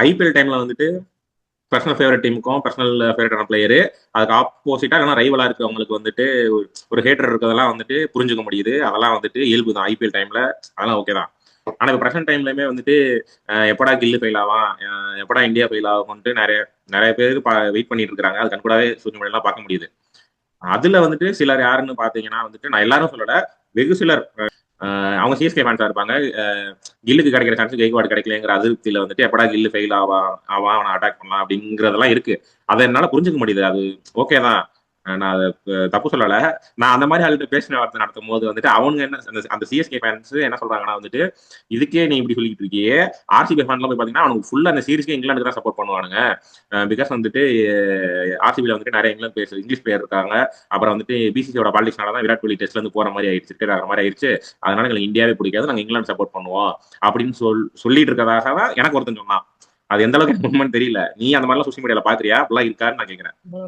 IPL டைம்ல வந்துட்டு personal favourite டீமுக்கும் பர்சனல் ஃபேவரட்டான பிளேயரு, அதுக்கு ஆப்போசிட்டா இல்லைன்னா ரைவலா இருக்கவங்களுக்கு வந்துட்டு ஒரு ஹேட்டர் இருக்கிறதெல்லாம் வந்துட்டு புரிஞ்சுக்க முடியுது. அதெல்லாம் வந்துட்டு இயல்பு தான் ஐபிஎல் டைம்ல. அதெல்லாம் ஓகே தான். ஆனா இப்போ பிரசன்ட் டைம்லயுமே வந்துட்டு எப்படா கில்லு ஃபெயில் ஆவான், எப்படா இந்தியா ஃபெயில் ஆகும்ட்டு நிறைய நிறைய பேருக்கு வெயிட் பண்ணிட்டு இருக்காங்க. அது கண்கூடாவே சோசியல் மீடியாலாம் பார்க்க முடியுது. அதுல வந்துட்டு சிலர் யாருன்னு பாத்தீங்கன்னா வந்துட்டு, நான் எல்லாரும் சொல்லல, வெகு சிலர் அவங்க சிஎஸ்கே ஃபேன்ஸா இருப்பாங்க. கில்லுக்கு கிடைக்கிற சான்ஸ் கெய்க்வாட் கிடைக்கலங்கிற அதிருப்தியில வந்துட்டு எப்படா கில்லு ஃபெயில் ஆவான் அவனை அட்டாக் பண்ணலாம் அப்படிங்கறதெல்லாம் இருக்கு. அதை என்னால புரிஞ்சுக்க முடியுது. அது ஓகே தான். நான் அதை தப்பு சொல்லல. நான் அந்த மாதிரி ஆள்கிட்ட பேசின வார்த்தை நடத்தும் போது வந்துட்டு அவங்க என்ன அந்த சிஎஸ்கே ஃபேன்ஸ் என்ன சொல்றாங்கன்னா வந்துட்டு, இதுக்கே நீ இப்படி சொல்லிட்டு இருக்கியே, ஆர்சிபி ஃபேன்லாம் போய் பாத்தீங்கன்னா அவனுக்கு ஃபுல்லா அந்த சீரிஸ்க்கு இங்கிலாந்துக்கு தான் சப்போர்ட் பண்ணுவானுங்க. பிகாஸ் வந்துட்டு ஆர்சிபில வந்துட்டு நிறைய இங்கிலாந்து பேர் இங்கிலீஷ் பிளேயர் இருக்காங்க. அப்புறம் வந்துட்டு பிசிசியோட பாலிடிக்ஸ்னால தான் விராட் கோலி டெஸ்ட்ல இருந்து போற மாதிரி ஆயிடுச்சு, ரிட்டையர் ஆகிற மாதிரி ஆயிடுச்சு. அதனால எங்களுக்கு இந்தியாவே பிடிக்காது, நாங்க இங்கிலாந்து சப்போர்ட் பண்ணுவோம் அப்படின்னு சொல்லிட்டு இருக்கதாக தான் எனக்கு ஒருத்தன் சொன்னான். அது எந்த அளவுக்கு உண்மைன்னு தெரியல. நீ அந்த மாதிரிலாம் சோசியல் மீடியால பாக்குறியா? அப்படிலாம் இருக்கான்னு நான் கேக்குறேன்.